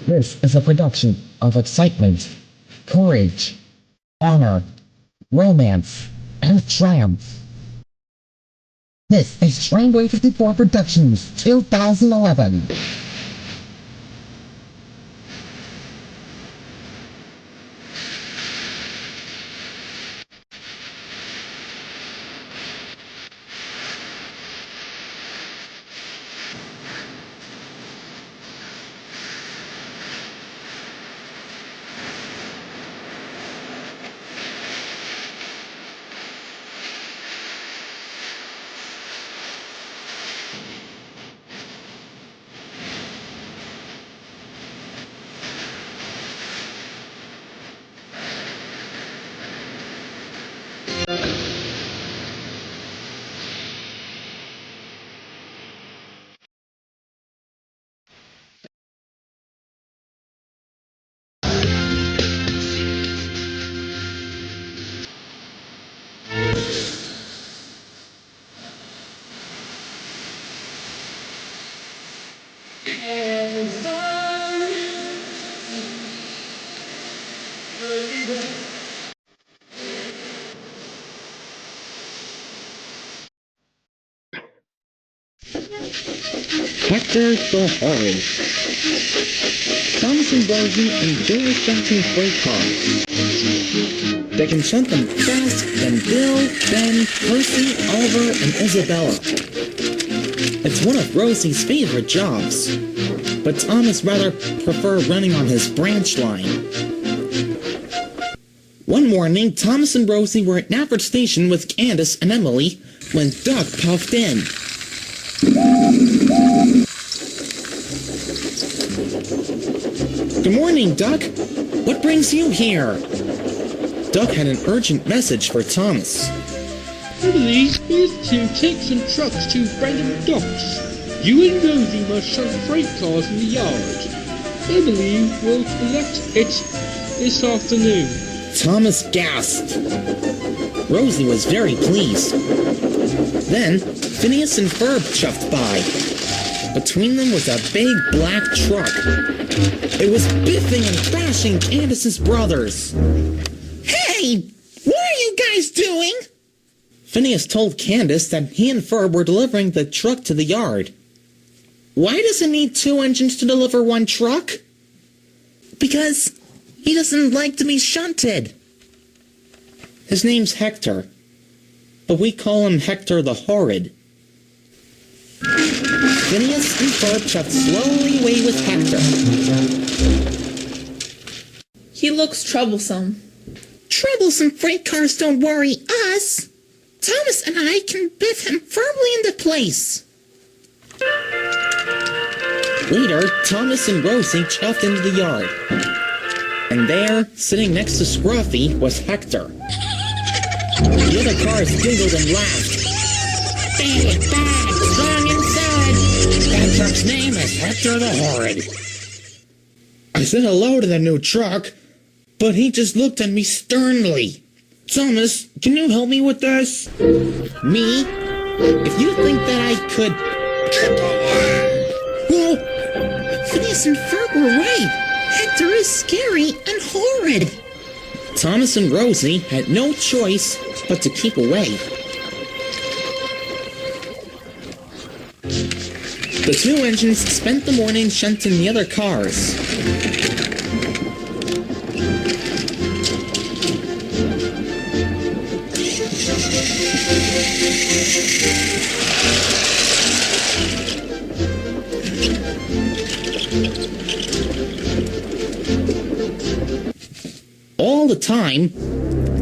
This is a production of excitement, courage, honor, romance, and triumph. This is Trainboy54 Productions 2011. Hector the Horrid. Thomas and Rosie enjoy shunting freight cars. They can shunt them fast than Bill, Ben, Percy, Oliver, and Isabella. It's one of Rosie's favorite jobs, but Thomas rather prefer running on his branch line. One morning, Thomas and Rosie were at Nafford Station with Candace and Emily when Duck puffed in. Good morning, Duck. What brings you here? Duck had an urgent message for Thomas. Emily is to take some trucks to Brandon Docks. You and Rosie must shunt freight cars in the yard. Emily will collect it this afternoon. Thomas gasped. Rosie was very pleased. Then, Phineas and Ferb chuffed by. Between them was a big black truck. It was biffing and bashing Candace's brothers. Hey! What are you guys doing? Phineas told Candace that he and Ferb were delivering the truck to the yard. Why does it need two engines to deliver one truck? Because he doesn't like to be shunted. His name's Hector, but we call him Hector the Horrid. Phineas and Ferb chuffed slowly away with Hector. He looks troublesome. Troublesome freight cars don't worry us. Thomas and I can biff him firmly into place. Later, Thomas and Rosie chuffed into the yard. And there, sitting next to Scruffy, was Hector. The other cars giggled and laughed. Big bag, strong inside. That truck's name is Hector the Horrid. I said hello to the new truck, but he just looked at me sternly. Thomas, can you help me with this? Me? If you think that I could... Well, Phineas and Ferb were right. Hector is scary and horrid. Thomas and Rosie had no choice but to keep away. The two engines spent the morning shunting the other cars. All the time,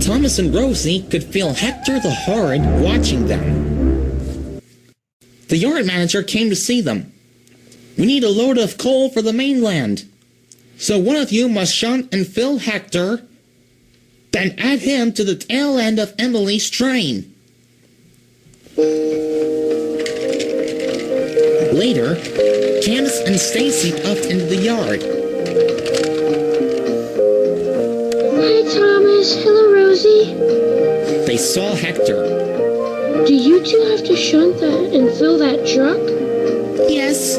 Thomas and Rosie could feel Hector the Horrid watching them. The yard manager came to see them. We need a load of coal for the mainland. So one of you must shunt and fill Hector, then add him to the tail end of Emily's train. Later, Candace and Stacy puffed into the yard. Hi, Thomas. Hello, Rosie. They saw Hector. Do you two have to shunt that and fill that truck? Yes.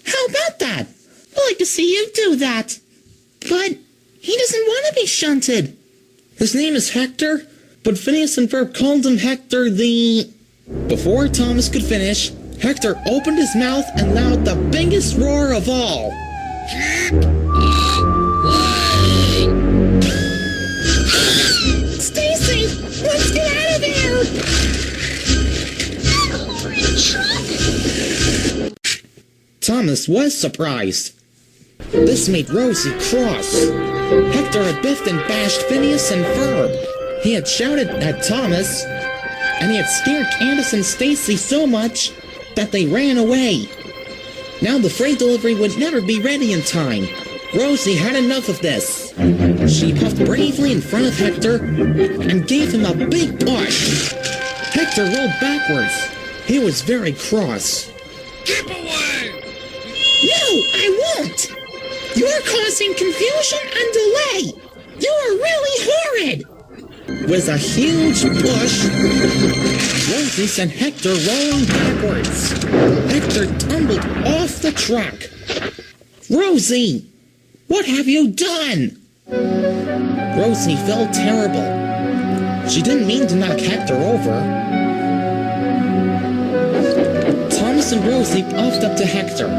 How about that? to see you do that. But he doesn't want to be shunted. His name is Hector, but Phineas and Ferb called him Hector the... Before Thomas could finish, Hector opened his mouth and let out the biggest roar of all. Stacy, let's get out of here! That horrid truck! Thomas was surprised. This made Rosie cross. Hector had biffed and bashed Phineas and Ferb. He had shouted at Thomas, and he had scared Candace and Stacy so much that they ran away. Now the freight delivery would never be ready in time. Rosie had enough of this. She puffed bravely in front of Hector and gave him a big push. Hector rolled backwards. He was very cross. Keep away! No, I won't! You're causing confusion and delay! You're really horrid! With a huge push, Rosie sent Hector rolling backwards. Hector tumbled off the truck. Rosie! What have you done? Rosie felt terrible. She didn't mean to knock Hector over. Thomas and Rosie puffed up to Hector.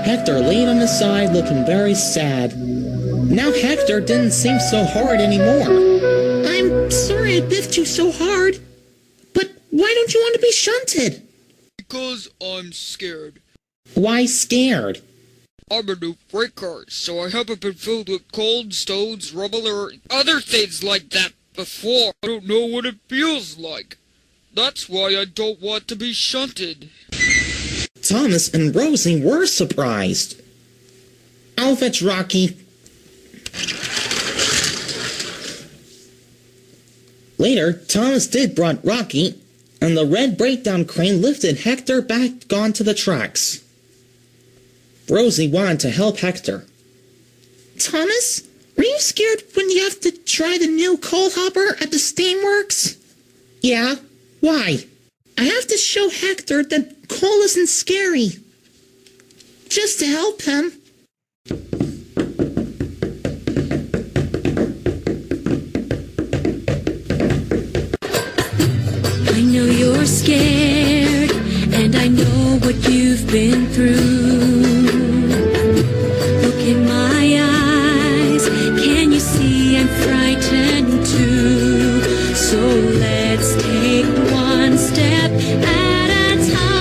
Hector laid on his side looking very sad. Now Hector didn't seem so hard anymore. I'm sorry I biffed you so hard. But why don't you want to be shunted? Because I'm scared. Why scared? I'm a new freight car, so I haven't been filled with cold stones, rubble, or other things like that before. I don't know what it feels like. That's why I don't want to be shunted. Thomas and Rosie were surprised. I'll fetch Rocky. Later, Thomas did brought Rocky, and the red breakdown crane lifted Hector back onto the tracks. Rosie wanted to help Hector. Thomas, were you scared when you have to try the new coal hopper at the steamworks? Yeah, why? I have to show Hector that coal isn't scary. Just to help him. I know you're scared, and I know what you've been through. Look in my eyes, can you see I'm frightened too? So let's take one step at a time.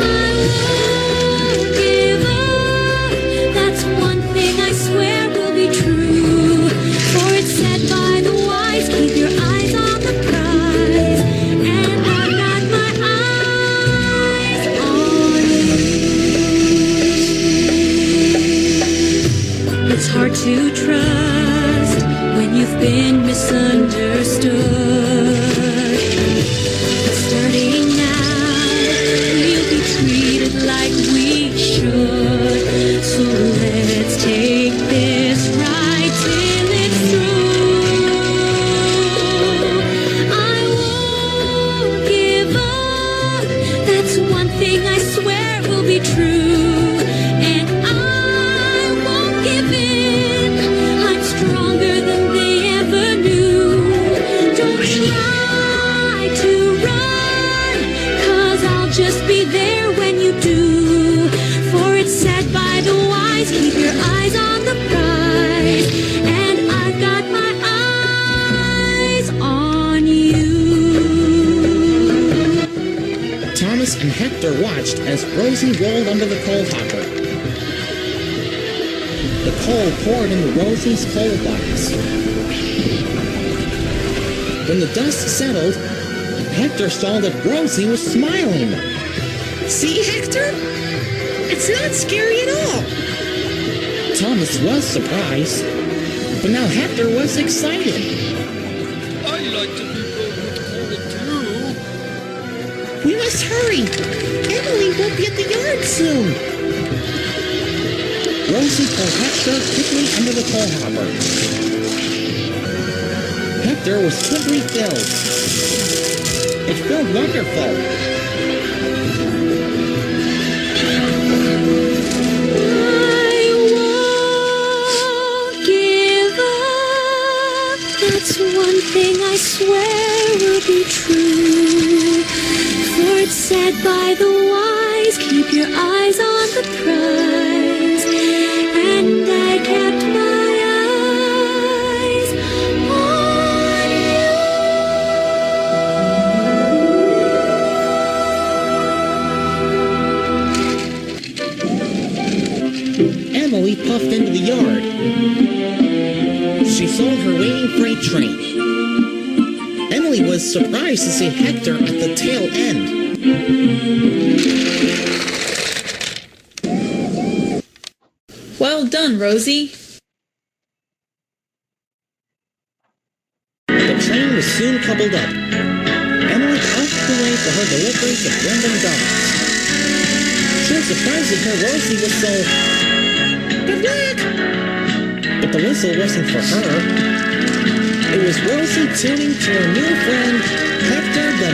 I won't give up, that's one thing I swear will be true. For it's said by the wise, keep your eyes on the prize. And I've got my eyes on you. It's hard to trust when you've been misunderstood. But starting now, we'll be treated like we should. So let's take this ride till it's through. I won't give up, that's one thing I swear will be true. And I won't give in, I'm stronger than they ever knew. Don't try to run, 'cause I'll just be there when you do. For it's said by the wise, keep your eyes on the prize. And I've got my eyes on you. Thomas and Hector watched as Rosie rolled under the coal hopper. The coal poured into Rosie's coal box. When the dust settled, Hector saw that Rosie was smiling. See, Hector? It's not scary at all. Thomas was surprised, but now Hector was excited. I like to be filled with coal too. We must hurry. Emily won't be at the yard soon. Rosie pulled Hector quickly under the coal hopper. Hector was quickly filled. It felt wonderful. swear will be true. For it's said by the wise, keep your eyes on the prize. And I kept my eyes on you. Emily puffed into the yard. She saw her waiting freight train. Emily was surprised to see Hector at the tail end. Well done, Rosie. The train was soon coupled up. Emily puffed away for her deliveries of random dogs. She was surprised to hear Rosie whistle, "Good luck!" But the whistle wasn't for her. It was Rosie tuning to her new friend, Hector the